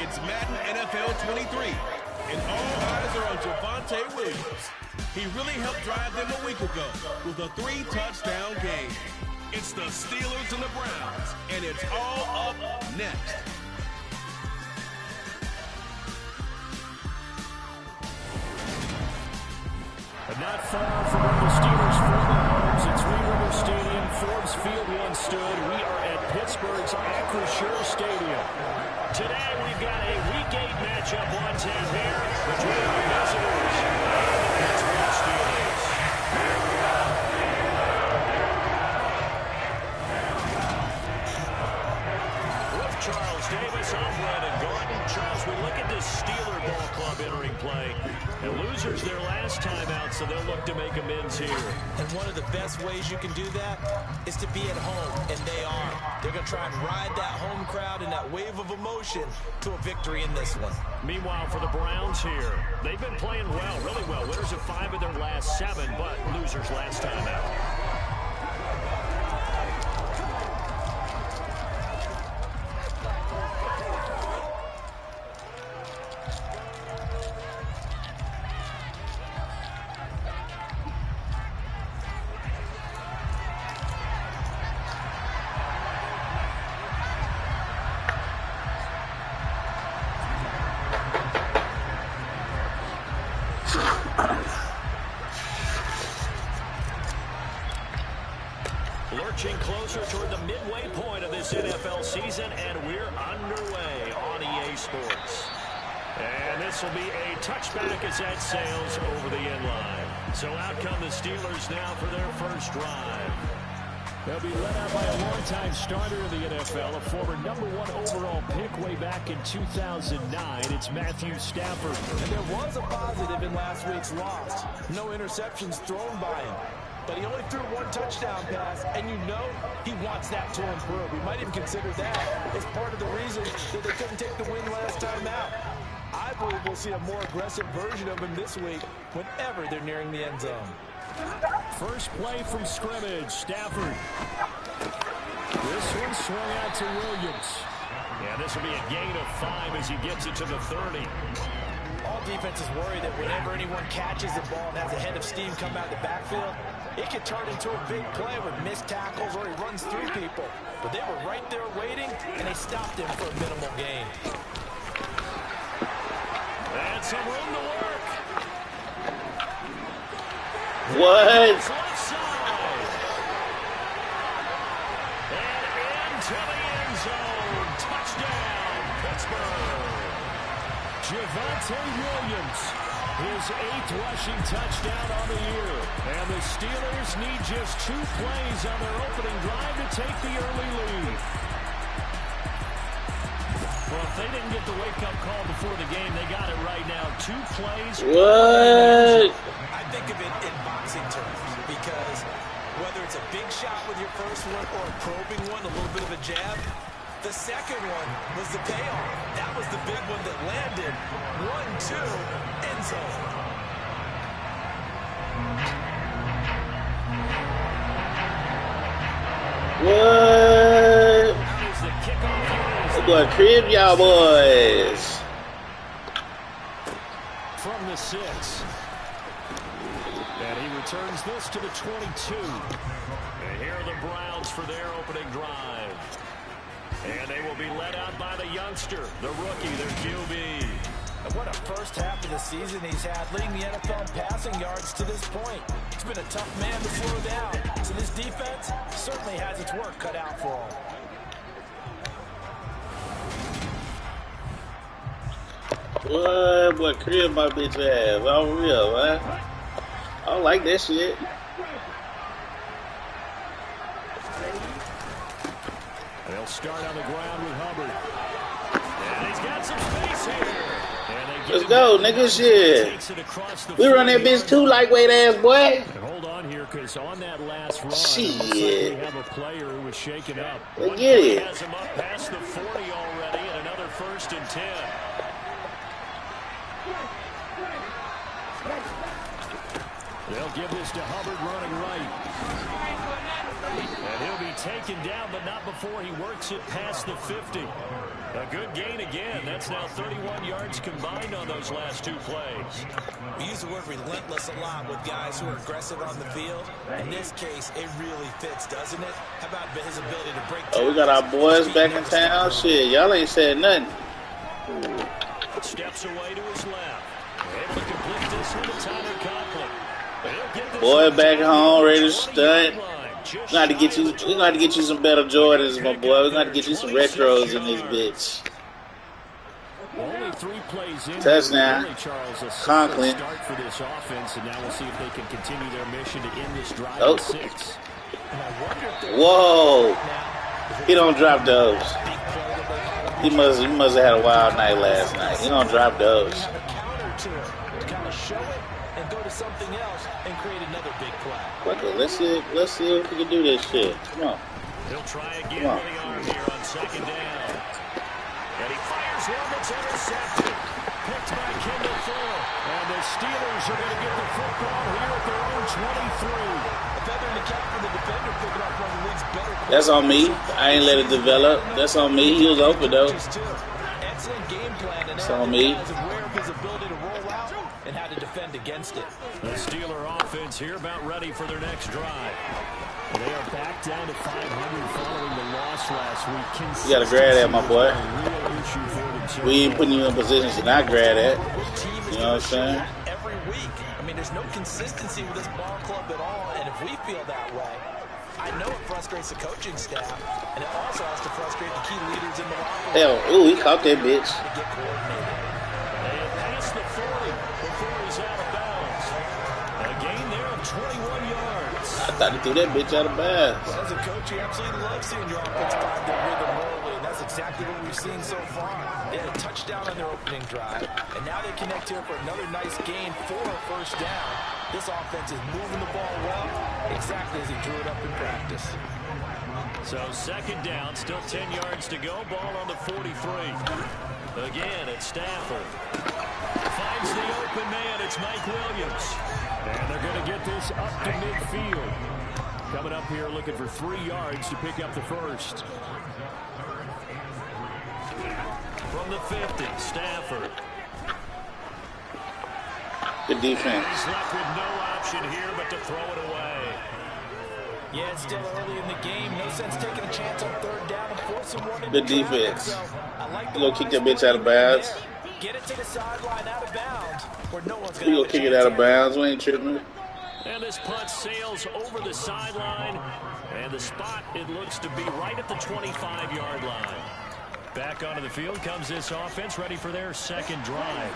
It's Madden NFL 23, and all eyes are on Javonte Williams. He really helped drive them a week ago with a 3-touchdown game. It's the Steelers and the Browns, and it's all up next. But not far from where the Steelers' former homes at Three River Stadium, Forbes Field once stood. We are at Pittsburgh's Acrisure Stadium. Today we've got a Week 8 matchup on tap here between the visitors and the Pittsburgh Steelers. With Charles Davis, I'm Brandon Gordon. Charles, we look at this Steeler ball club entering play. And losers their last time out, so they'll look to make amends here. And one of the best ways you can do that is to be at home, and they are. They're going to try and ride that home crowd and that wave of emotion to a victory in this one. Meanwhile, for the Browns here, they've been playing well, really well. Winners of 5 of their last 7, but losers last time out. Lurching closer toward the midway point of this NFL season, and we're underway on EA Sports. And this will be a touchback as that sails over the end line. So out come the Steelers now for their first drive. They'll be led out by a longtime starter in the NFL, a former #1 overall pick way back in 2009. It's Matthew Stafford. And there was a positive in last week's loss. No interceptions thrown by him. But he only threw 1 touchdown pass, and you know he wants that to improve. We might even consider that as part of the reason that they couldn't take the win last time out. I believe we'll see a more aggressive version of him this week whenever they're nearing the end zone. First play from scrimmage, Stafford. This one swung out to Williams. Yeah, this will be a gain of 5 as he gets it to the 30. All defenses worry that whenever anyone catches the ball and has a head of steam come out of the backfield, it could turn into a big play with missed tackles or he runs through people. But they were right there waiting, and they stopped him for a minimal gain. And some room to work. What? Left side. And into the end zone. Touchdown, Pittsburgh. Javonte Williams, his 8th rushing touchdown on the year. And the Steelers need just 2 plays on their opening drive to take the early lead. Well, if they didn't get the wake-up call before the game, they got it right now. 2 plays. What? I think of it in boxing terms because whether it's a big shot with your first one or a probing one, a little bit of a jab, the second one was the payoff. That was the big one that landed. 1-2, end zone. What? That boy crib y'all boys. From the 6. And he returns this to the 22. And here are the Browns for their opening drive. And they will be led out by the youngster, the rookie, their QB. And what a first half of the season he's had, leading the NFL in passing yards to this point. He's been a tough man to slow down. So this defense certainly has its work cut out for him. What crib my bitch ass? On real, man. I don't like that shit. They'll start on the ground with Hubbard. And he's got some space here. Let's go, nigga, shit. We run that bitch too, lightweight ass boy. And hold on here, because on that last run, shit, we have a player who was shaken up. Get it. Has him up past the 40 already, and another 1st and 10. They'll they'll give this to Hubbard running right. And he'll be taken down, but not before he works it past the 50. A good gain again. That's now 31 yards combined on those last two plays. We use the word relentless a lot with guys who are aggressive on the field. In this case, it really fits, doesn't it? How about his ability to break? Oh, we got our boys back in town. Shit, y'all ain't said nothing. Steps away to his left. Able to complete this with a Tyler Conklin. Boy back home, ready to stunt. We're gonna have to get you some better Jordans, my boy. We're gonna have to get you some retros in this bitch. Only 3 plays in. Touchdown. Really, Charles, Conklin. Start for this offense, and now we'll see if they can continue their mission to end this drive Oh. at 6. Whoa. He don't drop those. He must have had a wild night last night. He don't drop those. Have a counter to it to kind of show it and go to something else and create another big play. Okay, let's see if we can do this shit. Come on. He'll try again with the arm here on second down. And he fires one that's intercepted. Picked by Kendall Fuller. And the Steelers are going to get the football here at their own 23. A feather in the cap for the defender picking up one of the league's better. That's on me. I ain't let it develop. That's on me. He was open though. Excellent game plan, and That's on me. is aware of his ability to roll out and how to defend against it. The Steeler offense here about ready for their next drive. They are back down to 500 following the loss last week. You gotta grab that, my boy. Real issue for them, too. We ain't putting you in positions to not grab that. You know what I'm saying? Every week. I mean, there's no consistency with this ball club at all, and if we feel that way, I know it frustrates the coaching staff, and it also has to frustrate the key leaders in the locker room. Hell, ooh, he caught that bitch. To get coordinated. They have passed the 40 before he's out of bounds. A gain there of 21 yards. I thought he threw that bitch out of bounds. Well, as a coach, you absolutely love seeing your offense find their rhythm early, and that's exactly what we've seen so far. They had a touchdown on their opening drive, and now they connect here for another nice gain for a first down. This offense is moving the ball well, exactly as he drew it up in practice. So second down, still 10 yards to go. Ball on the 43. Again, it's Stafford. Finds the open man. It's Mike Williams. And they're going to get this up to midfield. Coming up here looking for 3 yards to pick up the first. From the 50, Stafford. Good defense. He's left with no option here but to throw it away. Yeah, it's still early in the game. No sense taking a chance on third down and forcing one in Good the traffic. defense. So, I like the You gonna kick that bitch out of bounds? Get it to the sideline out of bounds where no one's We going gonna kick it out of bounds. We ain't tripping. And this punt sails over the sideline. And the spot, it looks to be right at the 25-yard line. Back onto the field comes this offense, ready for their second drive.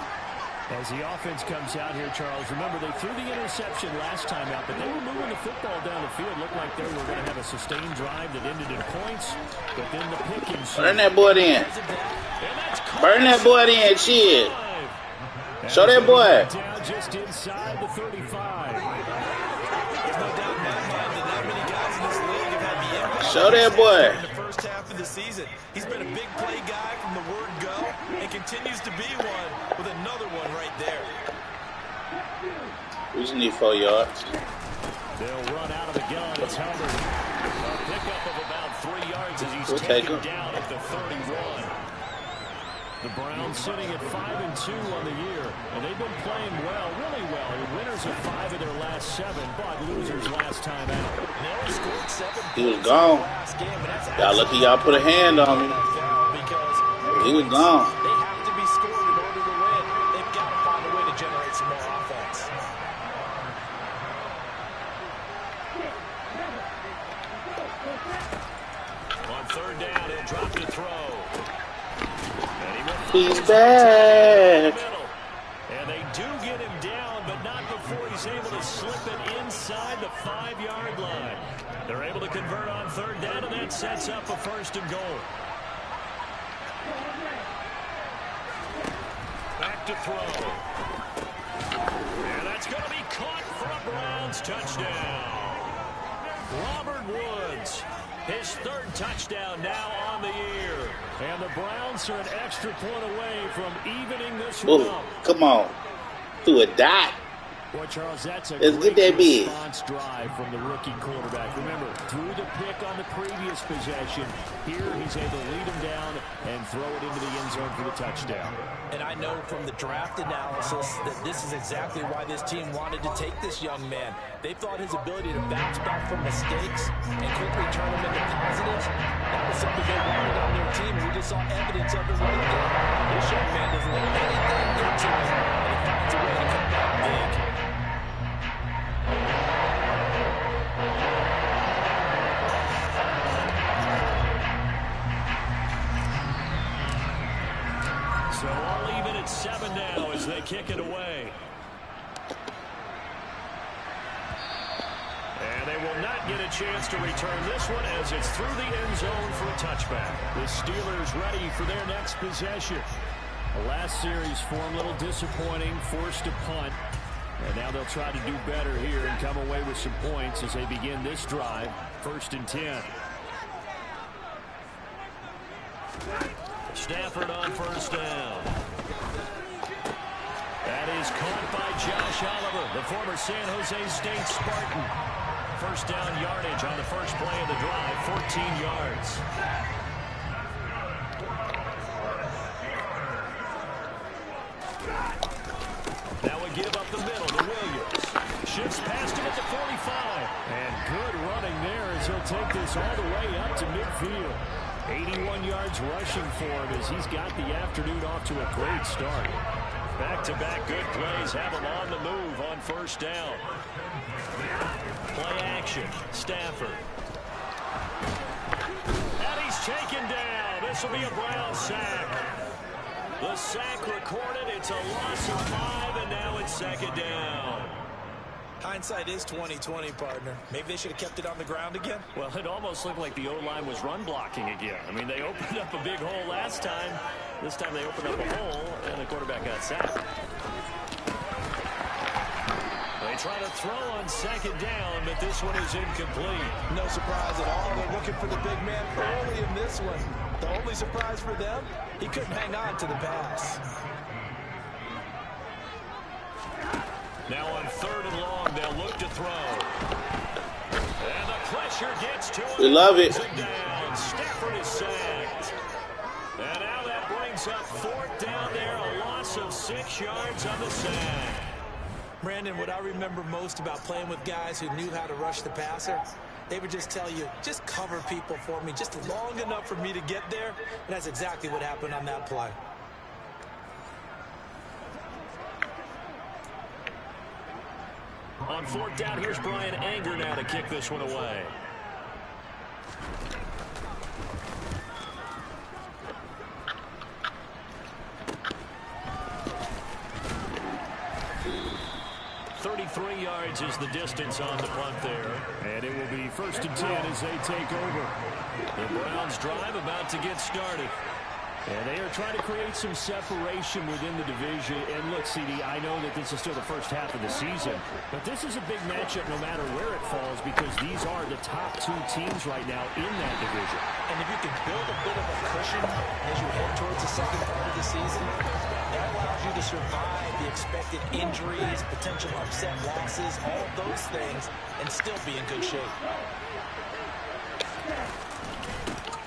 As the offense comes out here, Charles, remember they threw the interception last time out, but they were moving the football down the field. Looked like they were going to have a sustained drive that ended in points, but then the pick ensued. Burn that boy in. Burn that boy in. Shit. Show that boy. Down just inside the 35. Show that boy. In the first half of the season, he's been a big play guy from the word go and continues to be one with another one right there. We just need 4 yards. They'll run out of the gun. It's Hubbard. A pickup of about 3 yards as he's taken down at the 31. The Browns sitting at 5-2 on the year, and they've been playing well, really well. Winners of 5 of their last 7, but losers last time out. He was gone. Y'all lucky y'all put a hand on him. He was gone. They have to be scored in order to win. They've got to find a way to generate some more offense. On third down, he'll drop to throw. He's back. And they do get him down, but not before he's able to slip it inside the 5-yard line. They're able to convert on third down, and that sets up a first and goal. Back to throw. And that's going to be caught for a Browns touchdown. Robert Woods, his third touchdown now on the year. And the Browns are an extra point away from evening this one Ooh, up. come on. Through a dot. Well, Charles, that's a Let's get great that big response drive from the rookie quarterback. Remember, threw the pick on the previous possession. Here, he's able to lead him down and throw it into the end zone for the touchdown. And I know from the draft analysis that this is exactly why this team wanted to take this young man. They thought his ability to bounce back from mistakes and quickly turn them into positives, that was something they wanted on their team, and we just saw evidence of it right there. This young man doesn't let anything get to him, and he finds a way to come back big. So all even at 7 now as they kick it away. And they will not get a chance to return this one as it's through the end zone for a touchback. The Steelers ready for their next possession. The last series for them, a little disappointing, forced a punt. And now they'll try to do better here and come away with some points as they begin this drive. 1st and 10. Stafford on 1st down. That is caught by Josh Oliver, the former San Jose State Spartan. 1st down yardage on the first play of the drive, 14 yards. Now we give up the middle to Williams. Shifts past him at the 45. And good running there as he'll take this all the way up to midfield. 81 yards rushing for him as he's got the afternoon off to a great start. Back-to-back good plays have him on the move on 1st down. Play action. Stafford. And he's taken down. This will be a Brown sack. The sack recorded. It's a loss of 5, and now it's 2nd down. Hindsight is 20/20, partner. Maybe they should have kept it on the ground again. Well, it almost looked like the O-line was run blocking again. I mean, they opened up a big hole last time. This time they opened up a hole, and the quarterback got sacked. They try to throw on 2nd down, but this one is incomplete. No surprise at all. They're looking for the big man early in this one. The only surprise for them, he couldn't hang on to the pass. Now on 3rd and long, they'll look to throw. And the pressure gets to him. We love it. Down. Stafford is sacked. And now that brings up 4th down there, a loss of 6 yards on the sack. Brandon, what I remember most about playing with guys who knew how to rush the passer, they would just tell you, just cover people for me, just long enough for me to get there. And that's exactly what happened on that play. On 4th down, here's Brian Anger now to kick this one away. .33 yards is the distance on the punt there. And it will be 1st and 10 as they take over. The Browns drive about to get started. And they are trying to create some separation within the division. And look, CD, I know that this is still the first half of the season, but this is a big matchup no matter where it falls because these are the top 2 teams right now in that division. And if you can build a bit of a cushion as you head towards the second part of the season, that allows you to survive the expected injuries, potential upset losses, all of those things, and still be in good shape.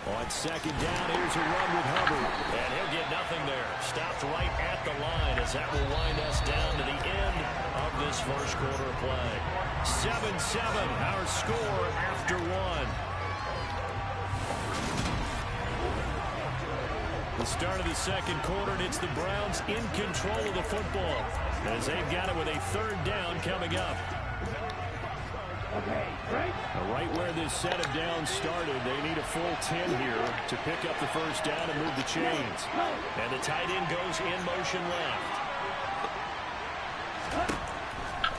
On 2nd down, here's a run with Hubbard. And he'll get nothing there. Stopped right at the line as that will wind us down to the end of this first quarter of play. 7-7, our score after 1. The start of the second quarter, and it's the Browns in control of the football as they've got it with a 3rd down coming up. Right where this set of downs started, they need a full 10 here to pick up the 1st down and move the chains. And the tight end goes in motion left.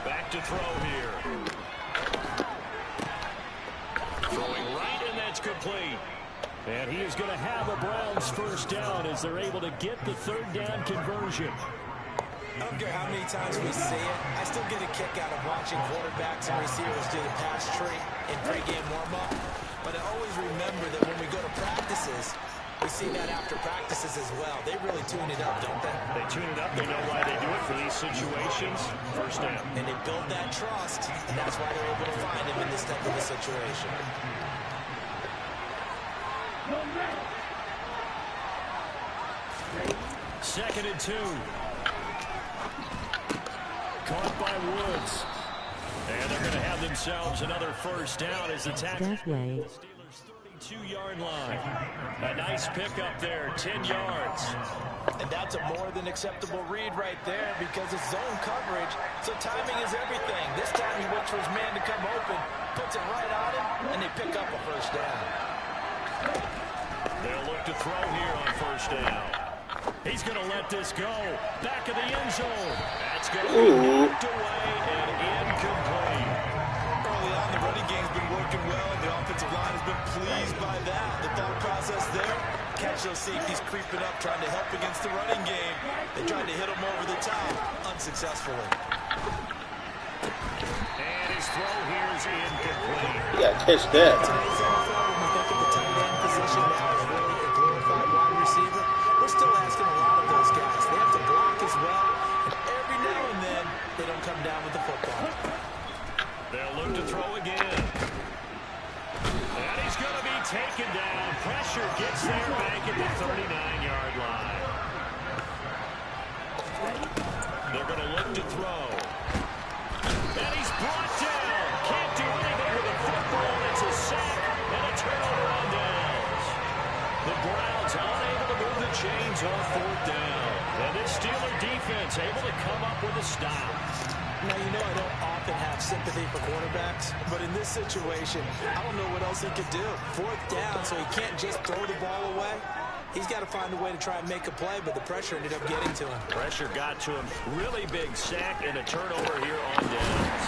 Back to throw here. Throwing right, and that's complete. And he is going to have a Browns 1st down as they're able to get the 3rd down conversion. I don't care how many times we see it, I still get a kick out of watching quarterbacks and receivers do the pass tree in pregame warm-up. But I always remember that when we go to practices, We see that after practices as well. They really tune it up, don't they? They tune it up. They know why they do it for these situations. First down. And they build that trust, and that's why they're able to find him in this type of a situation. Second and 2. Caught by Woods. And they're going to have themselves another first down as the tackle. That way. Steelers 32-yard line. A nice pickup there, 10 yards. And that's a more than acceptable read right there because it's zone coverage, so timing is everything. This time he waits for his man to come open, puts it right on him, and they pick up a first down. They'll look to throw here on first down. He's going to let this go. Back of the end zone. That's going to be knocked away and incomplete. Early on, the running game's been working well, and the offensive line has been pleased by that. The thought process there, catch those safeties creeping up, trying to help against the running game. They tried to hit him over the top, unsuccessfully. And his throw here is incomplete. You gotta catch that. Today's NFL, when we think of the tight end position now as really a glorified wide receiver, we're still asking a lot of those guys. They have to block as well, and every now and then, they don't come down with the football. They'll look to throw again. And he's going to be taken down. Pressure gets there back at the 39-yard line. They're going to look to throw. And he's brought down. Can't do anything with the football. It's a sack and a turnover on downs. The Browns unable to move the chains on fourth down. And this Steeler defense able to come up with a stop. Now, you know I don't often have sympathy for quarterbacks, but in this situation, I don't know what else he could do. Fourth down, so he can't just throw the ball away. He's got to find a way to try and make a play, but the pressure ended up getting to him. Pressure got to him. Really big sack and a turnover here on downs.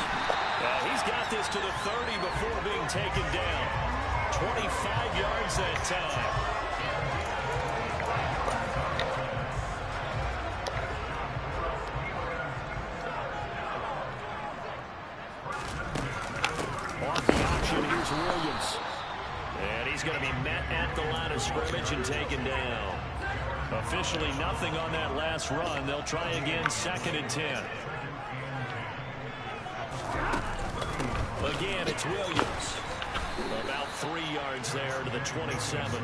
He's got this to the 30 before being taken down. 25 yards that time. Here's Williams. And he's going to be met at the line of scrimmage and taken down. Officially nothing on that last run. They'll try again, second and 10. Again, it's Williams. About 3 yards there to the 27.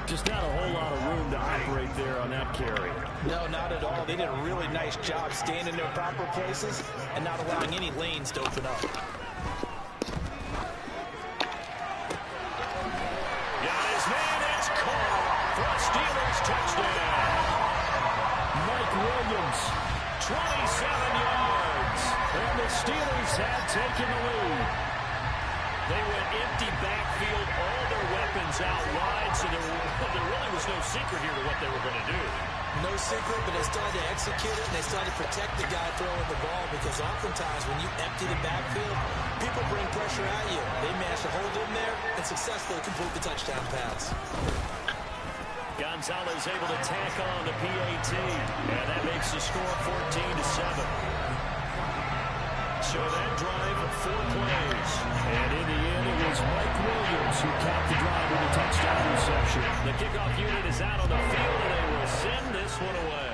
Just not a whole lot of room to operate there on that carry. No, not at all. They did a really nice job staying in their proper places and not allowing any lanes to open up. Touchdown. Mike Williams, 27 yards. And the Steelers had taken the lead. They went empty backfield, all their weapons out wide, so there really was no secret here to what they were going to do. No secret, but they started to execute it, and they started to protect the guy throwing the ball, because oftentimes when you empty the backfield, people bring pressure at you. They managed to hold him there and successfully complete the touchdown pass. Gonzalez able to tack on the PAT, and that makes the score 14-7. So that drive, 4 plays, and in the end, it was Mike Williams who capped the drive with a touchdown reception. The kickoff unit is out on the field, and they will send this one away.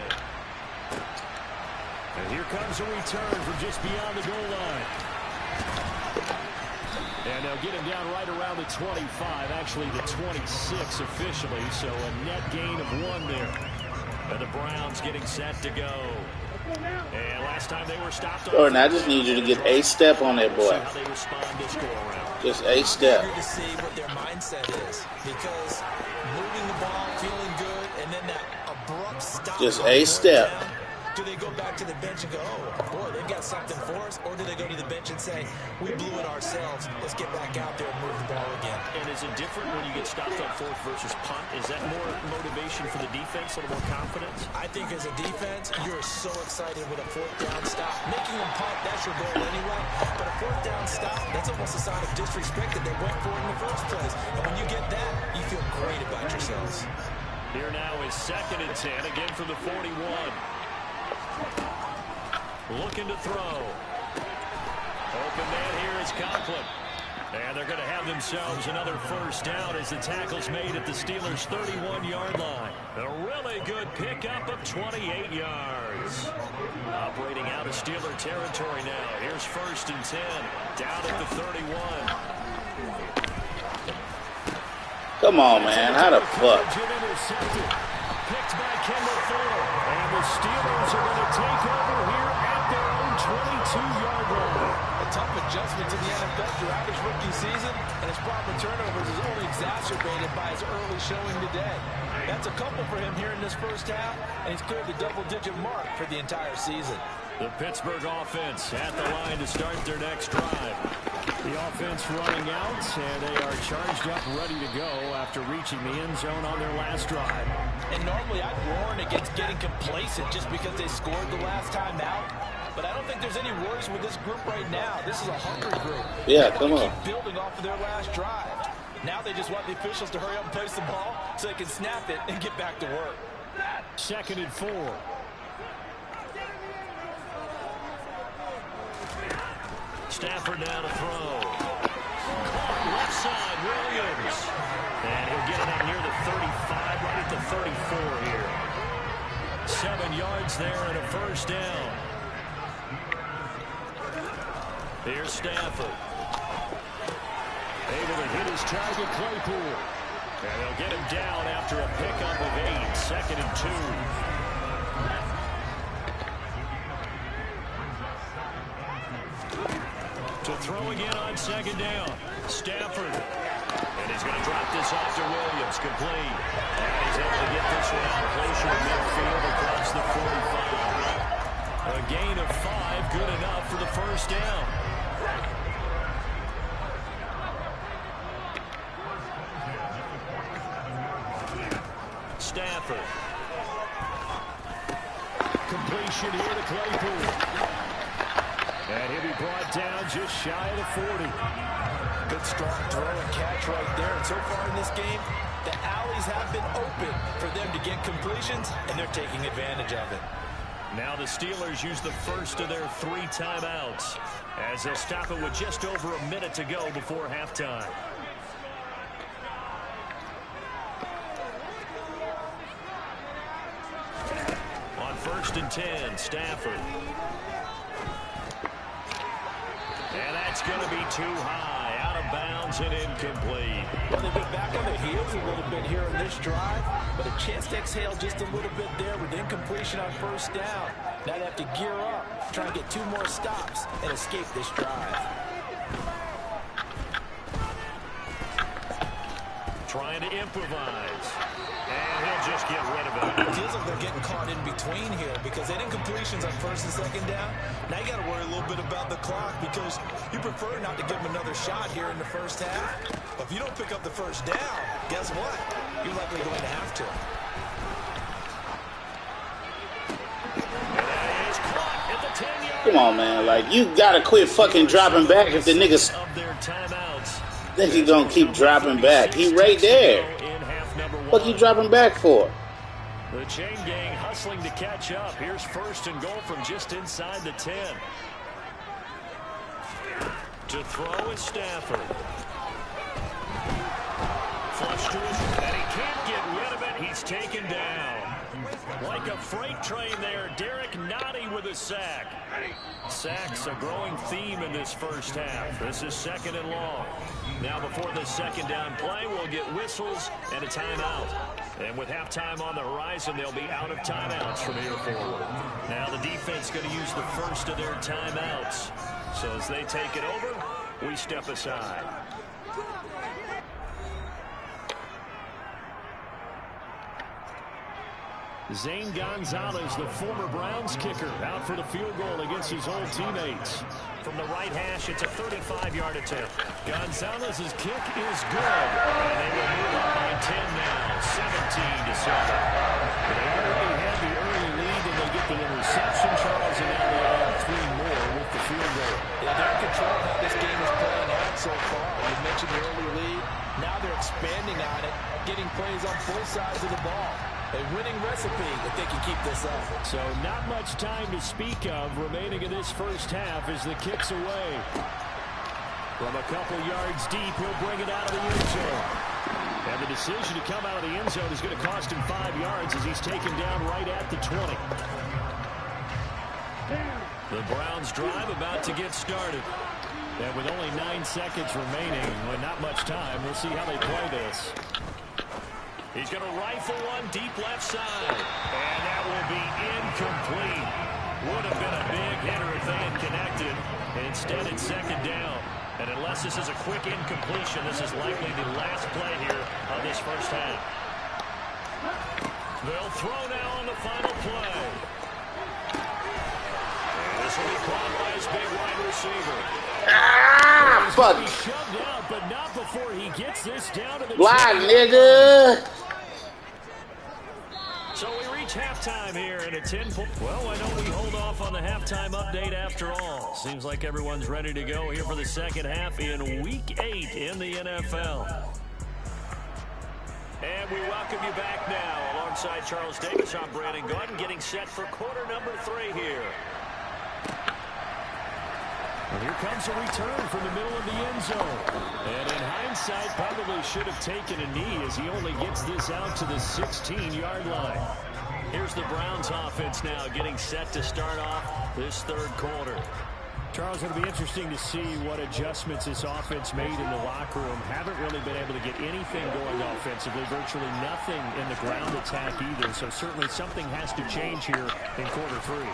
And here comes a return from just beyond the goal line. And they'll get him down right around the 25, actually the 26 officially, so a net gain of 1 there. And the Browns getting set to go. And last time they were stopped. Jordan, I just need you to get a step on that boy. How they respond this go around. Just a step. I'm eager to see what their mindset is, because moving the ball, feeling good, and then that abrupt stop. Just a step. Down, do they go back to the bench and go, oh, boy, they've got something for us? Or do they go to the bench and say, we blew it ourselves, let's get back out there and move the ball again? And is it different when you get stopped on fourth versus punt? Is that more motivation for the defense, a little more confidence? I think as a defense, you're so excited with a fourth down stop. Making them punt, that's your goal anyway. But a fourth down stop, that's almost a sign of disrespect that they went for it in the first place. And when you get that, you feel great about yourselves. Here now is second and 10, again from the 41. Looking to throw. Open man here is Conklin. And they're going to have themselves another first down as the tackle's made at the Steelers' 31-yard line. A really good pickup of 28 yards. Operating out of Steeler territory now. Here's 1st and 10. Down at the 31. Come on, man. How the fuck? Picked by Kendall Fuller. And the Steelers are going to take over here at their own 22-yard line. A tough adjustment to the NFL throughout his rookie season, and his problem with turnovers is only exacerbated by his early showing today. That's a couple for him here in this first half, and he's cleared the double-digit mark for the entire season. The Pittsburgh offense at the line to start their next drive. The offense running out, and they are charged up, ready to go after reaching the end zone on their last drive. And normally I'd warn against getting complacent just because they scored the last time out. But I don't think there's any worries with this group right now. This is a hungry group. Yeah, come on. Keep building off of their last drive. Now they just want the officials to hurry up and place the ball so they can snap it and get back to work. 2nd and 4. Stafford now to throw. Caught left side, Williams. And he'll get it up near the 35, right at the 34 here. 7 yards there and a first down. Here's Stafford. Able to hit his target, Claypool. And they'll get him down after a pickup of 8. 2nd and 2. To throw again on 2nd down. Stafford. And he's going to drop this off to Williams. Complete. And he's able to get this one out closer to midfield across the 45. A gain of 5. Good enough for the first down. Stafford. Completion here to Claypool. And he'll be brought down just shy of the 40. Good strong throw and catch right there. And so far in this game, the alleys have been open for them to get completions, and they're taking advantage of it. Now the Steelers use the first of their 3 timeouts as they'll stop it with just over a minute to go before halftime. On 1st and 10, Stafford. And that's going to be too high, out of bounds and incomplete. Well, they've been back on their heels a little bit here in this drive, but a chance to exhale just a little bit there with incompletion on first down. Now they have to gear up, try and get 2 more stops and escape this drive. Trying to improvise. And he'll just get rid of it. It feels like they're getting caught in between here because they had incompletions on 1st and 2nd down. Now you got to worry a little bit about the clock because you prefer not to give them another shot here in the first half. But if you don't pick up the first down, guess what? You're likely going to have to. And that is caught at the 10-yard. Come on, man. Like, you got to quit fucking dropping back if the niggas think he gonna keep dropping back. He right there. What you dropping back for? The chain gang hustling to catch up. Here's 1st and goal from just inside the 10. To throw is Stafford. Flush to his, and he can't get rid of it. He's taken down. Like a freight train there, Derek Nottie with a sack. Sacks a growing theme in this first half. This is 2nd and long. Now before the 2nd down play, we'll get whistles and a timeout. And with halftime on the horizon, they'll be out of timeouts from here forward. Now the defense going to use the first of their timeouts. So as they take it over, we step aside. Zane Gonzalez, the former Browns kicker, out for the field goal against his old teammates. From the right hash, it's a 35-yard attempt. Gonzalez's kick is good. And they will move up by 10 now, 17-7. They already had the early lead, and they get the interception, Charles, and now they add 3 more with the field goal. Yeah, they're in control of how this game is playing out so far. You mentioned the early lead. Now they're expanding on it, getting plays on both sides of the ball. A winning recipe if they can keep this up. So not much time to speak of remaining in this first half as the kick's away. From a couple yards deep, he'll bring it out of the end zone. And the decision to come out of the end zone is going to cost him 5 yards as he's taken down right at the 20. The Browns drive about to get started. And with only 9 seconds remaining, with not much time, we'll see how they play this. He's going to rifle one deep left side. And that will be incomplete. Would have been a big hitter if they had connected. Instead, it's second down. And unless this is a quick incompletion, this is likely the last play here of this first half. They'll throw now on the final play. And this will be caught by his big wide receiver. Ah, fuck. He's shoved out, but not before he gets this down to the block, nigga. So we reach halftime here in a 10-point. Well, why don't we hold off on the halftime update after all? Seems like everyone's ready to go here for the second half in Week 8 in the NFL. And we welcome you back now. Alongside Charles Davis, I'm Brandon Gordon, getting set for quarter number 3 here. And here comes a return from the middle of the end zone. And in hindsight, probably should have taken a knee as he only gets this out to the 16-yard line. Here's the Browns offense now getting set to start off this third quarter. Charles, it'll be interesting to see what adjustments this offense made in the locker room. Haven't really been able to get anything going offensively. Virtually nothing in the ground attack either. So certainly something has to change here in quarter 3.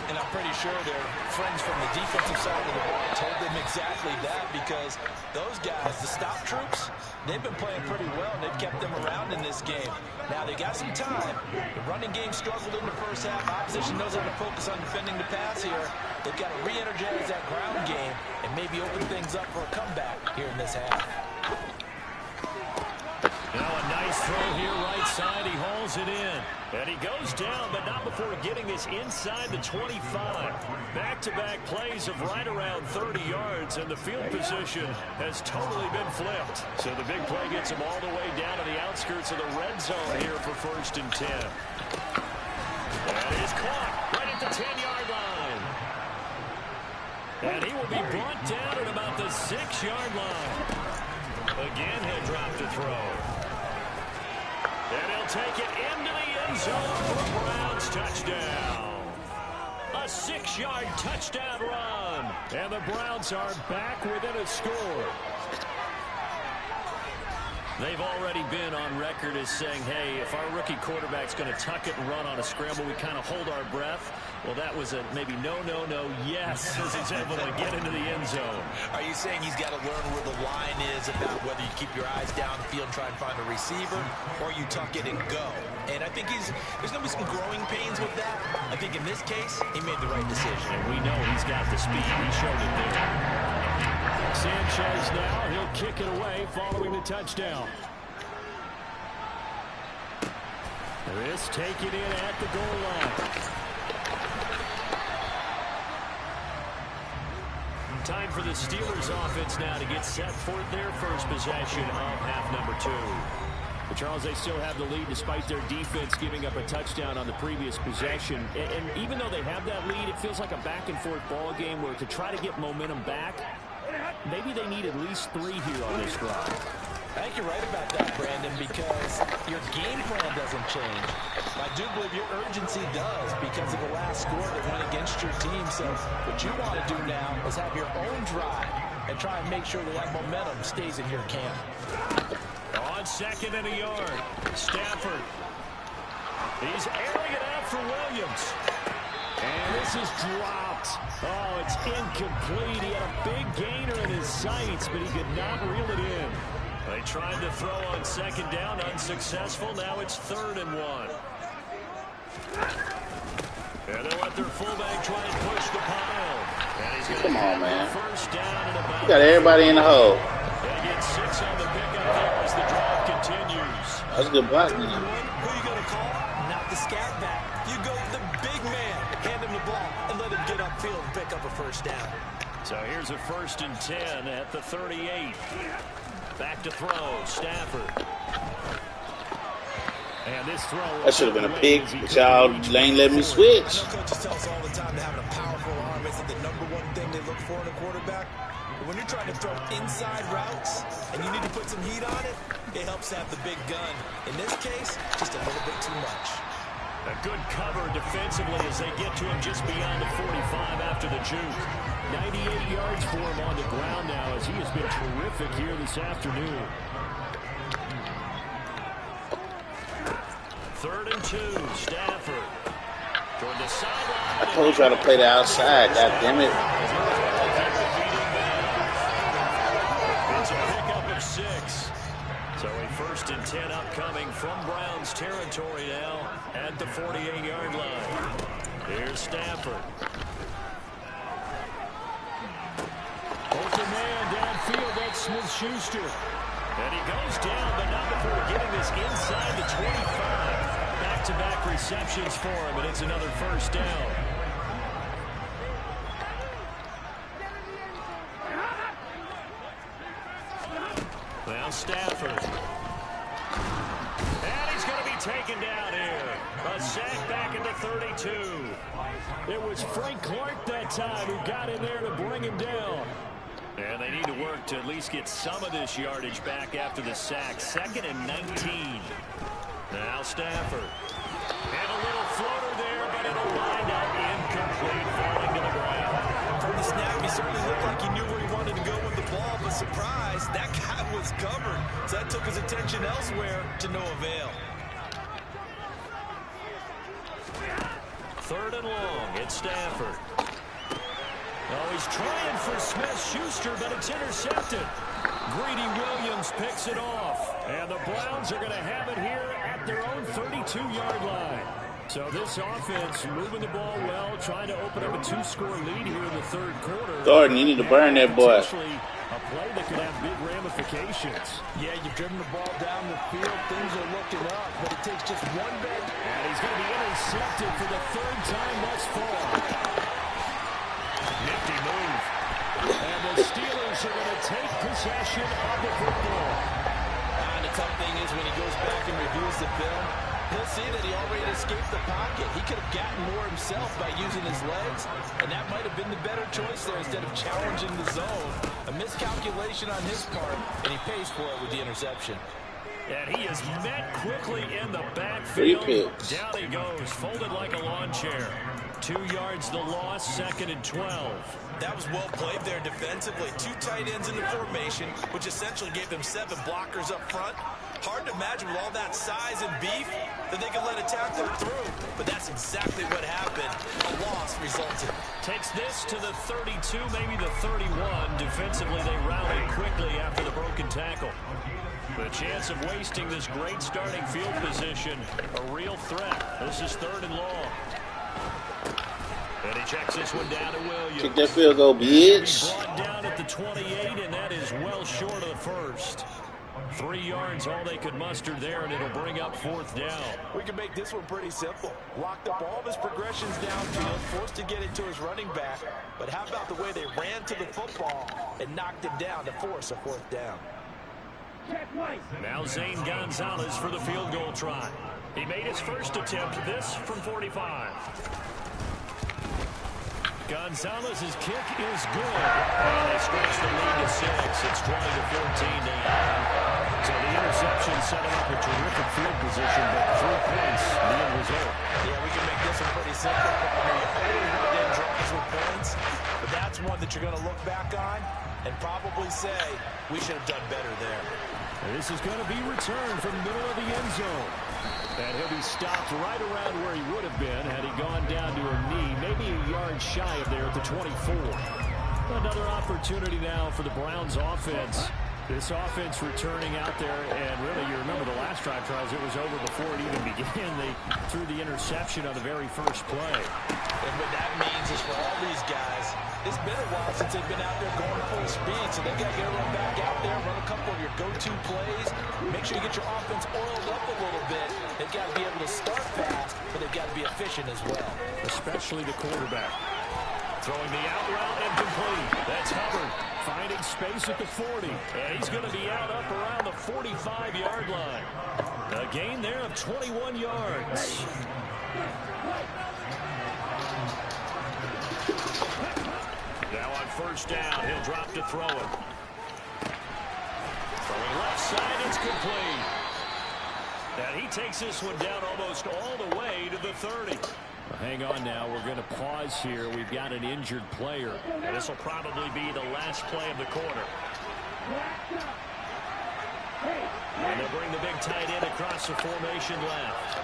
And I'm pretty sure their friends from the defensive side of the ball told them exactly that, because those guys, the stop troops, they've been playing pretty well, and they've kept them around in this game. Now, they got some time. The running game struggled in the first half. Opposition knows how to focus on defending the pass here. They've got to re-energize that ground game and maybe open things up for a comeback here in this half. Now a nice throw here right side. He hauls it in. And he goes down, but not before getting this inside the 25. Back-to-back plays of right around 30 yards, and the field position has totally been flipped. So the big play gets him all the way down to the outskirts of the red zone here for 1st and 10. And he's caught right at the 10-yard line. And he will be brought down at about the 6-yard line. Again, he'll drop the throw. And he'll take it into the end zone for a Browns touchdown. A 6-yard touchdown run. And the Browns are back within a score. They've already been on record as saying, hey, if our rookie quarterback's going to tuck it and run on a scramble, we kind of hold our breath. Well, that was a maybe no, yes, as he's able to get into the end zone. Are you saying he's got to learn where the line is about whether you keep your eyes downfield and try and find a receiver, or you tuck it and go? And I think there's going to be some growing pains with that. I think in this case, he made the right decision. And we know he's got the speed. He showed it there. Sanchez now, he'll kick it away following the touchdown. This taken in at the goal line. Time for the Steelers offense now to get set for their first possession of half number 2. But Charles, they still have the lead despite their defense giving up a touchdown on the previous possession. And even though they have that lead, it feels like a back-and-forth ball game where to try to get momentum back, maybe they need at least 3 here on this drive. I think you're right about that, Brandon, because your game plan doesn't change. I do believe your urgency does because of the last score that went against your team. So what you want to do now is have your own drive and try and make sure that momentum stays in your camp. On 2nd and a yard, Stafford. He's airing it out for Williams. And this is dropped. Oh, it's incomplete. He had a big gainer in his sights, but he could not reel it in. They tried to throw on 2nd down, unsuccessful. Now it's 3rd and 1. And they'll let their fullback try and push the pile. And he's Come on, man. First down and about. You got everybody in the hole. They get 6 on the pickup there as the drive continues. That's a good block. Who you going to call? Not the scat back. You go with the big man. Hand him the ball and let him get upfield and pick up a first down. So here's a 1st and 10 at the 38. Back to throw, Stafford. And this throw That should have been a pick, but y'all ain't let me switch. Coaches tell us all the time that having a powerful arm isn't the #1 thing they look for in a quarterback. But when you're trying to throw inside routes and you need to put some heat on it, it helps have the big gun. In this case, just a little bit too much. A good cover defensively as they get to him just beyond the 45 after the juke. 98 yards for him on the ground now as he has been terrific here this afternoon. 3rd and 2, Stafford. Toward the sideline. I told y'all to play the outside, god damn it. It's a pickup of 6. So a 1st and 10 upcoming from Browns territory now at the 48-yard line. Here's Stafford. Open man downfield, that's Smith-Schuster. And he goes down, but not before getting this inside the 25. Back-to-back receptions for him, and it's another 1st down. Now Stafford. And he's going to be taken down here. A sack back into 32. It was Frank Clark that time who got in there to bring him down. And they need to work to at least get some of this yardage back after the sack. 2nd and 19. Now Stafford. And a little floater there, but it'll wind up incomplete, falling to the ground. From the snap, he certainly looked like he knew where he wanted to go with the ball, but surprise, that guy was covered. So that took his attention elsewhere to no avail. 3rd and long, it's Stafford. Oh, he's trying for Smith-Schuster, but it's intercepted. Greedy Williams picks it off. And the Browns are going to have it here at their own 32-yard line. So this offense moving the ball well, trying to open up a 2-score lead here in the 3rd quarter. Gordon, you need to burn that boy. A play that could have big ramifications. Yeah, you've driven the ball down the field. Things are looking up, but it takes just one bend. And he's going to be intercepted for the 3rd time thus far. Nifty move. And the Steelers are going to take possession of the football. And the tough thing is when he goes back and reviews the film, he'll see that he already escaped the pocket. He could have gotten more himself by using his legs, and that might have been the better choice there instead of challenging the zone. A miscalculation on his part, and he pays for it with the interception. And he is met quickly in the backfield. 3 picks. Down he goes, folded like a lawn chair. 2 yards the loss, 2nd and 12. That was well played there defensively. 2 tight ends in the formation, which essentially gave them 7 blockers up front. Hard to imagine with all that size and beef that they could let a tackler through. But that's exactly what happened. A loss resulted. Takes this to the 32, maybe the 31. Defensively, they rallied quickly after the broken tackle. The chance of wasting this great starting field position, a real threat. This is 3rd and long. And he checks this one down to Williams. Kick that field goal, bitch. Brought down at the 28, and that is well short of the 1st. 3 yards, all they could muster there, and it'll bring up 4th down. We can make this one pretty simple. Locked up all of his progressions downfield, forced to get it to his running back. But how about the way they ran to the football and knocked him down to force a 4th down? Now Zane Gonzalez for the field goal try. He made his first attempt, this from 45. Gonzalez's kick is good. And they stretch the lead to 6. It's 20-14 now. So the interception setting up a terrific field position, but 3 points, the end result. Yeah, we can make this one pretty simple. You always want to drives with points, but that's one that you're going to look back on and probably say, we should have done better there. This is going to be returned from the middle of the end zone. And he'll be stopped right around where he would have been had he gone down to a knee, maybe a yard shy of there at the 24. Another opportunity now for the Browns offense. This offense returning out there, and really, you remember the last drive, Charles, it was over before it even began. They threw the interception on the very first play. And what that means is for all these guys, it's been a while since they've been out there going full speed, so they got to get run back out there, run a couple of your go-to plays, make sure you get your offense oiled up a little bit. They've got to be able to start fast, but they've got to be efficient as well. Especially the quarterback. Throwing the out route and complete. That's Hubbard finding space at the 40. And he's going to be out up around the 45-yard line. A gain there of 21 yards. Now on first down, he'll drop to throw it. Throwing left side, it's complete. And he takes this one down almost all the way to the 30. Well, hang on now. We're going to pause here. We've got an injured player. And this will probably be the last play of the quarter. And they'll bring the big tight end across the formation left.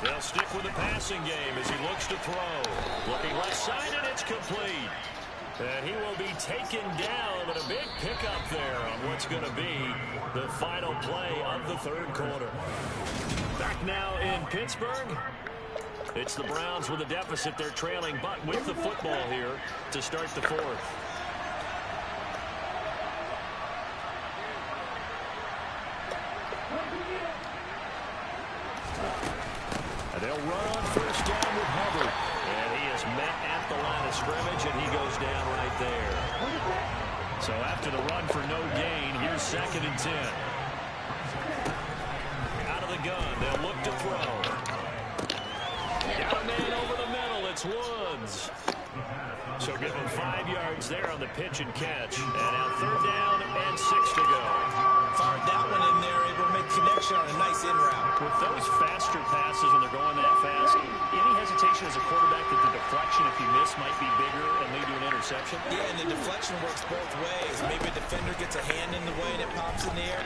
They'll stick with the passing game as he looks to throw. Looking left side, and it's complete. And he will be taken down, and a big pickup there on what's going to be the final play of the third quarter. Back now in Pittsburgh. It's the Browns with a deficit. They're trailing, but with the football here to start the fourth. They'll run on first down with Hubbard. And he is met at the line of scrimmage, and he goes down right there. So after the run for no gain, here's 2nd and 10. Out of the gun, they'll look to throw. Got a man over the middle. It's Woods. So give him 5 yards there on the pitch and catch. And now 3rd down and 6 to go. Fired that one in there, able to make connection on a nice in route. With those faster passes when they're going that fast, any hesitation as a quarterback that the deflection, if you miss, might be bigger and lead to an interception? Yeah, and the deflection works both ways. Maybe a defender gets a hand in the way and it pops in the air.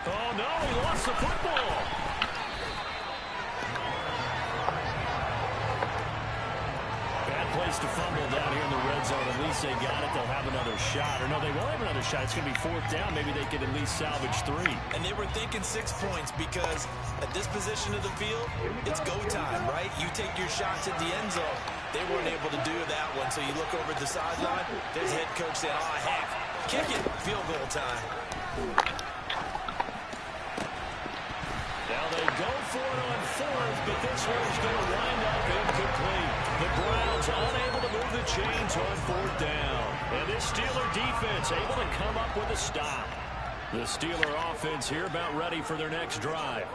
Oh, no, he lost the football. Bad place to fumble down here in the red zone. At least they got it. They'll have another shot. Or no, they won't have another shot. It's going to be 4th down. Maybe they could at least salvage 3. And they were thinking 6 points because at this position of the field, it's go time, right? You take your shots at the end zone. They weren't able to do that one. So you look over at the sideline, there's head coach saying, oh, heck, kick it, field goal time. Now they go for it on 4th, but this one's going to wind up incomplete. The Browns unable to move the chains on 4th down. And this Steeler defense able to come up with a stop. The Steeler offense here about ready for their next drive.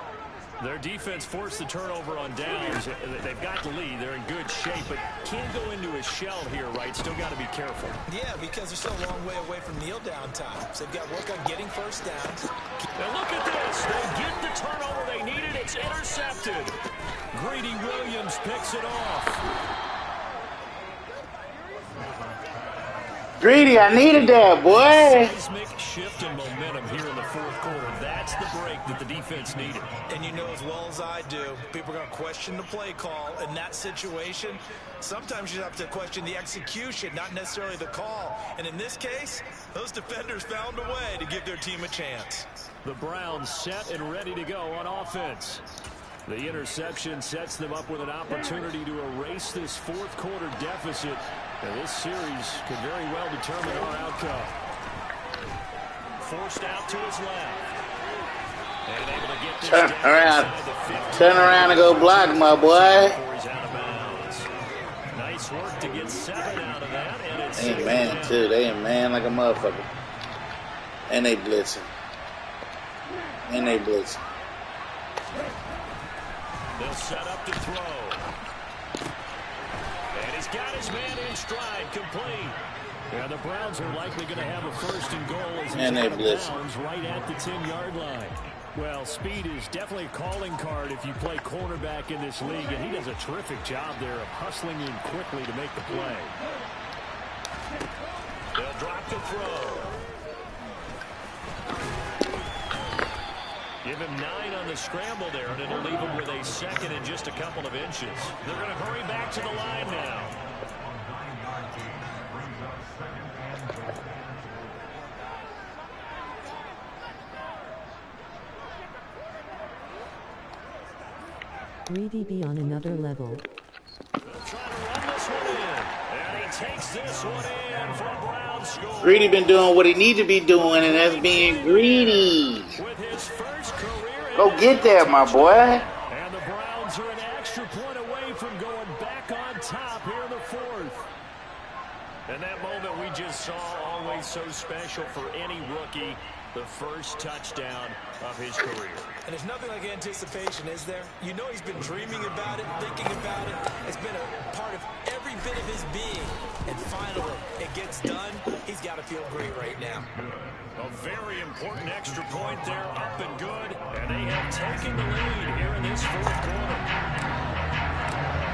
Their defense forced the turnover on downs. They've got the lead. They're in good shape, but can't go into a shell here, right? Still got to be careful. Yeah, because they're still a long way away from kneel down time. So they've got to work on getting first downs. Now look at this. They get the turnover they needed. It's intercepted. Greedy Williams picks it off. Greedy, I needed that, boy. Seismic shift in momentum here in the 4th quarter. That's the break that the defense needed. And you know as well as I do, people are going to question the play call in that situation. Sometimes you have to question the execution, not necessarily the call. And in this case, those defenders found a way to give their team a chance. The Browns set and ready to go on offense. The interception sets them up with an opportunity to erase this 4th quarter deficit. And this series could very well determine our outcome. Forced out to his left. And able to get this Turn around and go block, my boy. Before he's out of bounds. Nice work to get 7 out of that. And it's They ain't man, too. They ain't man like a motherfucker. And they blitzing. They'll set up to throw. And he's got his man in stride, complete. Yeah, the Browns are likely going to have a 1st and goal as he's out of bounds right at the 10-yard line. Well, speed is definitely a calling card if you play cornerback in this league, and he does a terrific job there of hustling in quickly to make the play. They'll drop the throw. Give him 9 on the scramble there, and it'll leave him with a 2nd and just a couple of inches. They're going to hurry back to the line now. Greedy be on another level. They'll try to run this one in, and he takes this one in for a Brown score. Greedy been doing what he need to be doing, and that's being greedy. With his first career Go get that, my boy. and the Browns are an extra point away from going back on top here in the 4th. And that moment we just saw, always so special for any rookie. the first touchdown of his career. And there's nothing like anticipation, is there? You know he's been dreaming about it, thinking about it. It's been a part of every bit of his being. And finally, it gets done. He's got to feel great right now. A very important extra point there, up and good. And they have taken the lead here in this fourth quarter.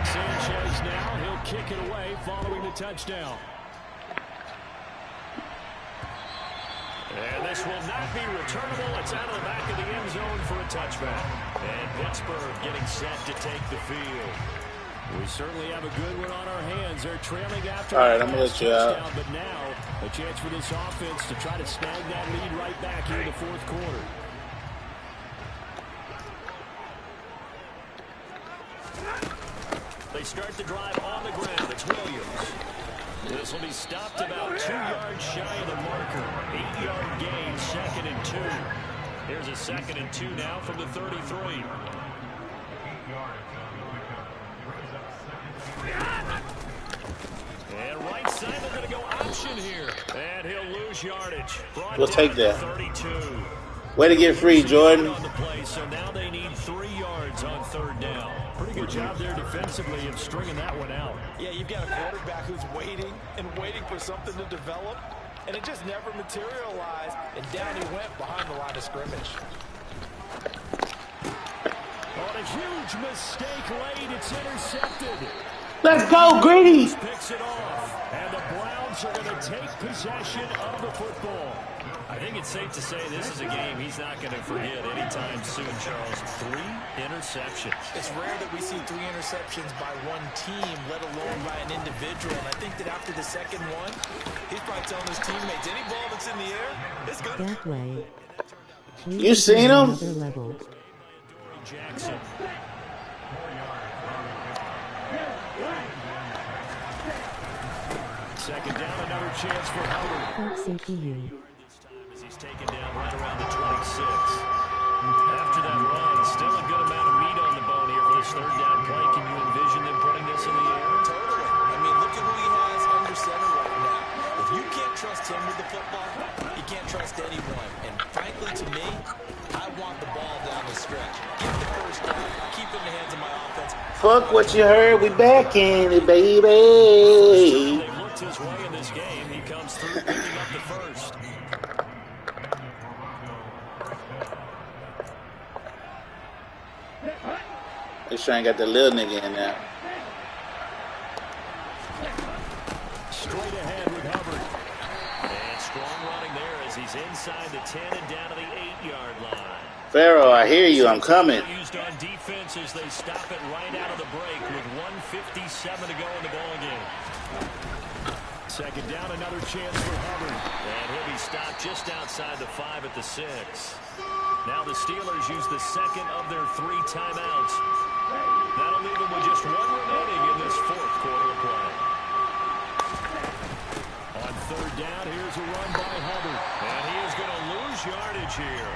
Sanchez now, he'll kick it away following the touchdown. And this will not be returnable. It's out of the back of the end zone for a touchback. And Pittsburgh getting set to take the field. We certainly have a good one on our hands. They're trailing after. All right, I'm going to let you out. But now, a chance for this offense to try to snag that lead right back here in the fourth quarter. They start the drive on the ground. It's Williams. This will be stopped about 2 yards shy of the marker. 8-yard gain, 2nd and 2. Here's a 2nd and 2 now from the 33. And right side, they're going to go option here. And he'll lose yardage. We'll take that. 32. Way to get free, Jordan. On the play, so now they need 3 yards on 3rd down. Pretty good job there defensively of stringing that one out. Yeah, you've got a quarterback who's waiting and waiting for something to develop, and it just never materialized, and down he went behind the line of scrimmage. On a huge mistake late, it's intercepted. Let's go, Greedy. Picks it off, and the Browns are going to take possession of the football. I think it's safe to say this is a game he's not going to forget anytime soon, Charles. 3 interceptions. It's rare that we see 3 interceptions by one team, let alone by an individual. And I think that after the second one, he's probably telling his teammates, any ball that's in the air, it's good. That way. You seen him? Another level. Jackson. Second down, another chance for Howard. CPU. As he's taken down right around the 26. After that run, still a good amount of meat on the bone here for this 3rd down play. Can you envision them putting this in the air? Totally. I mean, look at who he has under center right now. If you can't trust him with the football, you can't trust anyone. And frankly, to me, I want the ball down the stretch. Get the first down, keep it in the hands of my offense. Fuck what you heard. We back in it, baby. They've looked his way in this game. He comes through picking up the first. They trying to get the little nigga in there. Straight ahead with Hubbard. And strong running there as he's inside the 10 and down to the 8-yard line. Pharaoh, I hear you. I'm coming. Used on defense as they stop it right out of the break with 1:57 to go in the ball game. Second down, another chance for Hubbard. And he'll be stopped just outside the 5 at the 6. Now the Steelers use the 2nd of their 3 timeouts. That'll leave them with just 1 remaining in this 4th quarter of play. On 3rd down, here's a run by Hubbard. And he is going to lose yardage here.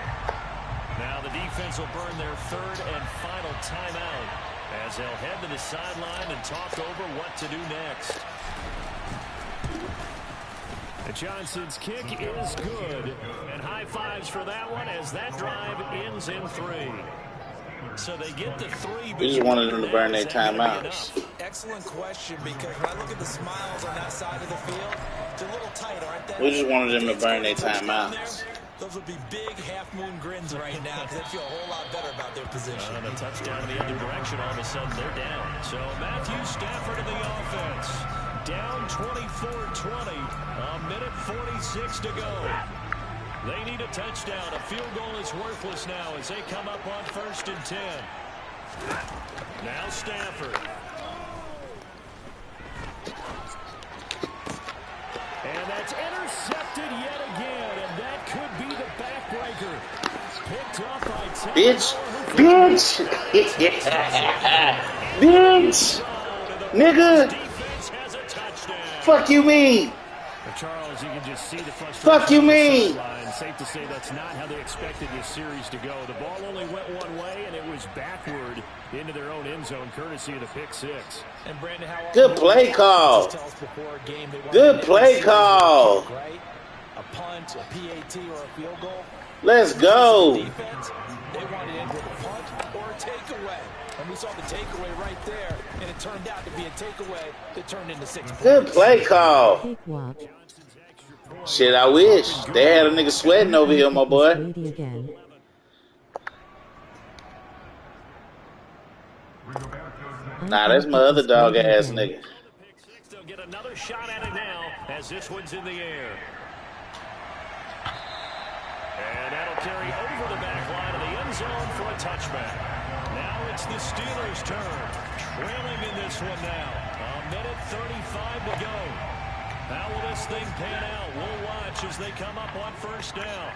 Now the defense will burn their 3rd and final timeout as they'll head to the sideline and talk over what to do next. Johnson's kick is good. And high fives for that one as that drive ends in 3. So they get the 3. We just wanted them to burn their timeouts. Excellent question, because when I look at the smiles on that side of the field, it's a little tight, aren't they? We just wanted them to burn their timeouts. Those would be big half-moon grins right now because they feel a whole lot better about their position. And a touchdown in the other direction, all of a sudden they're down. So Matthew Stafford in the offense. Down 24-20. A minute 46 to go. They need a touchdown. A field goal is worthless now as they come up on 1st and 10. Now Stafford. And that's intercepted yet again. And that could be the backbreaker. Picked up by Bitch. Bitch. Bitch. Nigga. Fuck you mean? Charles, you can just see the frustration. Fuck you mean? Safe to say that's not how they expected this series to go. The ball only went one way, and it was backward into their own end zone, courtesy of the pick 6. And Brandon, how good play call. Good play call. Right? A punt, points, a PAT or a field goal. Let's go. Defense, they wanted it with a punt or a takeaway. And we saw the takeaway right there, and it turned out to be a takeaway that turned into 6 points. Good play call. Cakewalk. Shit, I wish. They had a nigga sweating over here, my boy. Brady again. Nah, that's my other dog ass nigga. They'll get another shot at it now as this one's in the air. And that'll carry over the back line of the end zone for a touchback. Now it's the Steelers' turn. Trailing in this one now. A minute 35 to go. How will this thing pan out? We'll watch as they come up on first down.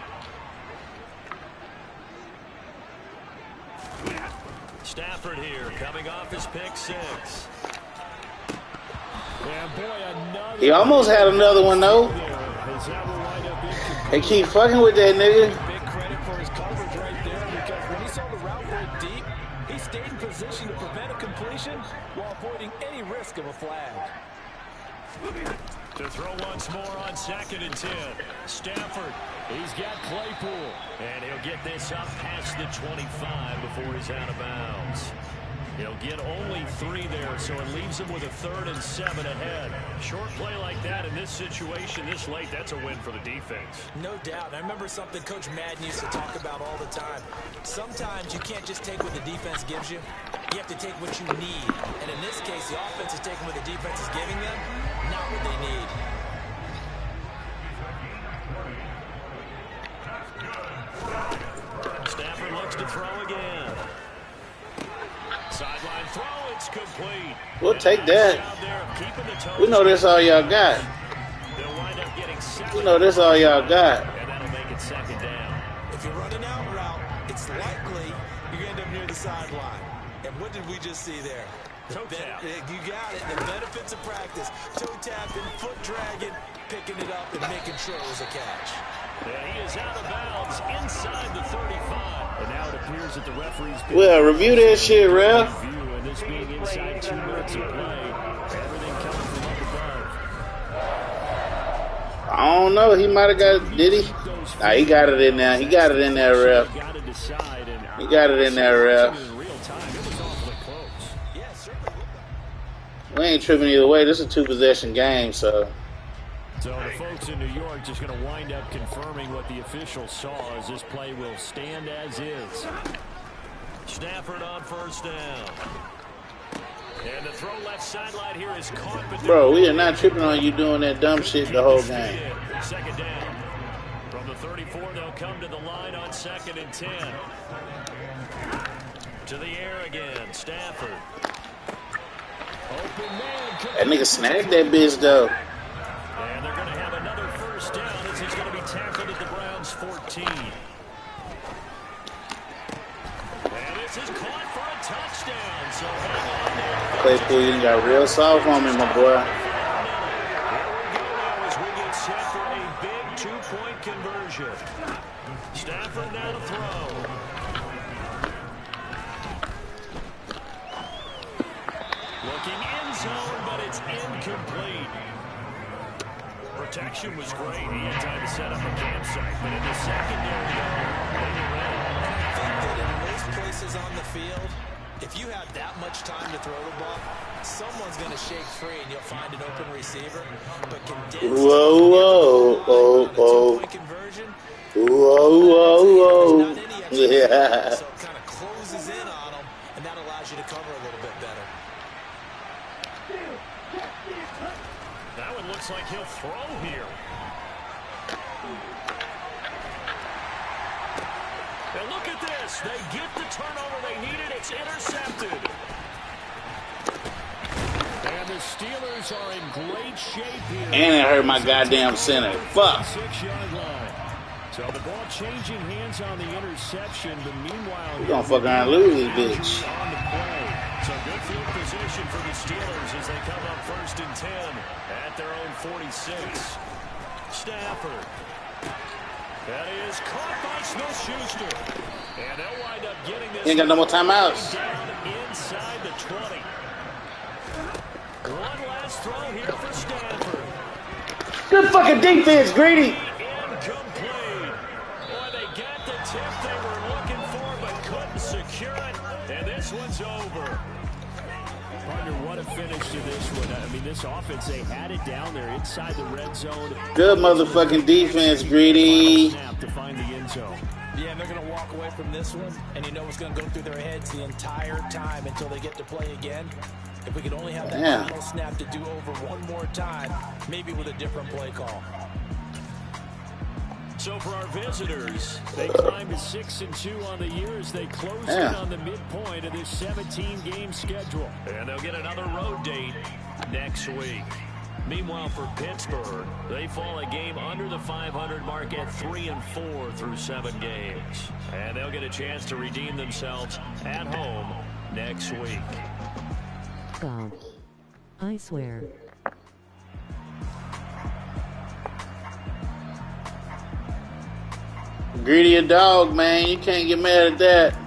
Stafford here coming off his pick 6. And boy, another. He almost had another one, though. They keep fucking with that nigga. Big credit for his coverage right there, because when he saw the route go deep, he stayed in position to prevent a completion while avoiding any risk of a flag. To throw once more on 2nd and 10. Stafford, he's got Claypool. And he'll get this up past the 25 before he's out of bounds. He'll get only 3 there, so it leaves him with a 3rd and 7 ahead. Short play like that in this situation this late, that's a win for the defense. No doubt. I remember something Coach Madden used to talk about all the time. Sometimes you can't just take what the defense gives you. You have to take what you need. And in this case, the offense is taking what the defense is giving them, not what they need. Stafford looks to throw again. Sideline throw, it's complete. We'll take that. We know this all y'all got. They'll wind up getting We know this all y'all got. and that'll make it 2nd down. If you're running out route, it's likely you're going to end up near the sideline. And what did we just see there? Toe tap. You got it. The benefits of practice. Toe tapping, foot dragging, picking it up, and making sure it was a catch. And he is out of bounds inside the 35. And now it appears that the referee's been Well, review that shit, ref. review, and this being inside 2 minutes of play, everything coming from up above. I don't know. He might have got. Did he? Nah, he got it in there. He got it in there, ref. Got to decide, and He got it in there, ref. in real time, it was awfully close. Yeah, certainly. We ain't tripping either way. This is a 2-possession game, so. So the folks in New York just going to wind up confirming what the officials saw, as this play will stand as is. Stafford on first down. And the throw left sideline here is caught. But Bro, we are not tripping on you doing that dumb shit the whole game. 2nd down. From the 34, they'll come to the line on 2nd and 10. To the air again, Stafford. Open man. That nigga snagged that bitch, though. And they're going to have another first down as he's going to be tackled at the Browns' 14. And this is caught for a touchdown. So hang on there. Claypool, you got real soft on me, my boy. Here we go now as we get set for a big 2-point conversion. Stafford now to throw. Looking end zone, but it's incomplete. Protection was great. He had time to set up a campsite, but in the secondary, they were ready. I think that in most places on the field, if you have that much time to throw the ball, someone's going to shake free and you'll find an open receiver. But condensed Whoa, whoa, oh, oh. two-point conversion, Whoa, whoa, whoa. not any extra Yeah. so it kind of closes in on them, and that allows you to cover a little bit better. That one looks like he'll throw here. And look at this. They get the turnover they needed. It's intercepted. And the Steelers are in great shape here. And it hurt my goddamn center. Fuck. 6-yard line. So the ball changing hands on the interception, but meanwhile, We gonna fuck around and lose this bitch. on the play. So good field position for the Steelers as they come up 1st and 10 at their own 46. Stafford. That is caught by Smith-Schuster. And they'll wind up getting this. He ain't got no more timeouts. Down inside the 20. One last throw here for Stafford. Good fucking defense, Greedy. Incomplete. finish to this one. I mean, this offense, they had it down there inside the red zone. Good motherfucking defense, Greedy. Snap to find the end zone. Yeah, and they're going to walk away from this one, and you know what's going to go through their heads the entire time until they get to play again. If we could only have that final snap to do over one more time, maybe with a different play call. So for our visitors, they climb to 6-2 on the year as they close in on the midpoint of this 17-game schedule. And they'll get another road date next week. Meanwhile, for Pittsburgh, they fall a game under the 500 mark at 3-4 through 7 games. And they'll get a chance to redeem themselves at home next week. God. I swear. Greedy a dog, man. You can't get mad at that.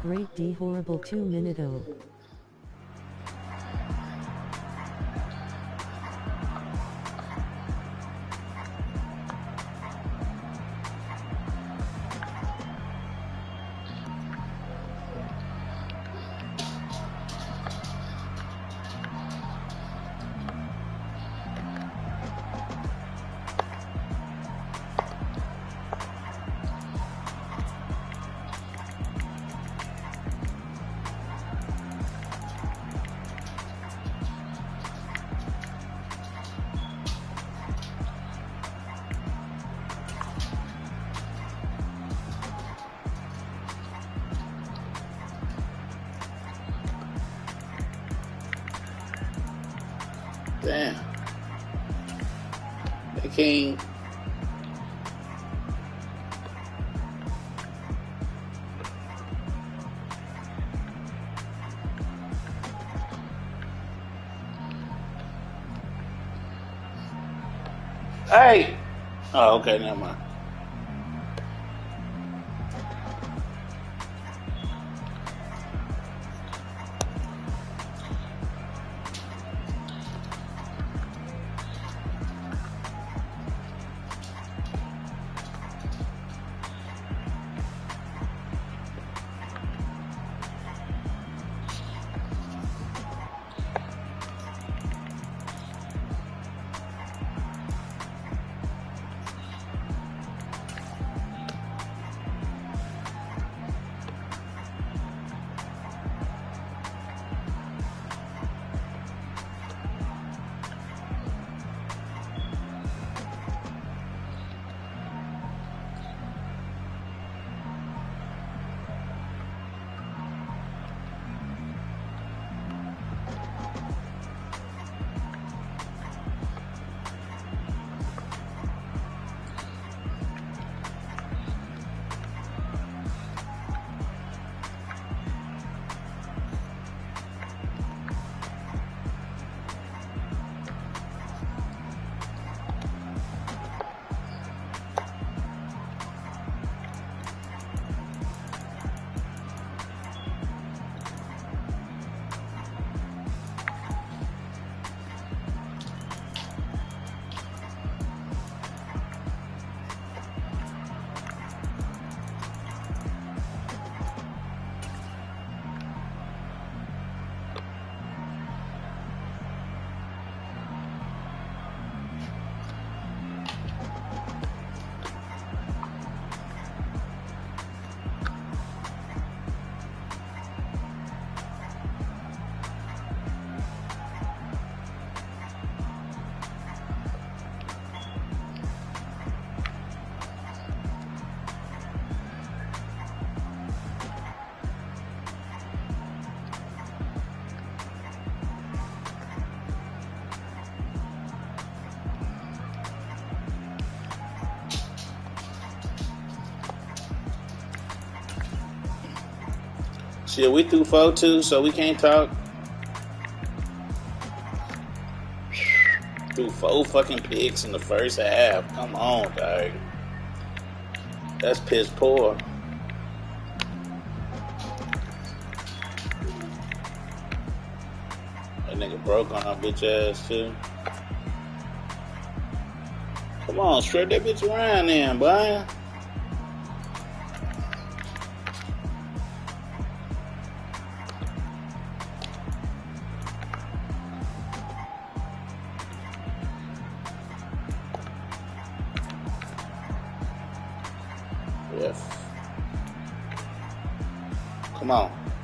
Great D horrible 2-minute O. Damn. They can't. Hey! Oh, okay, never mind. Shit, we threw 4-2, so we can't talk. Threw 4 fucking picks in the first half. Come on, dog. That's piss poor. That nigga broke on our bitch ass too. Come on, straight that bitch around then, boy. Yes. Come on.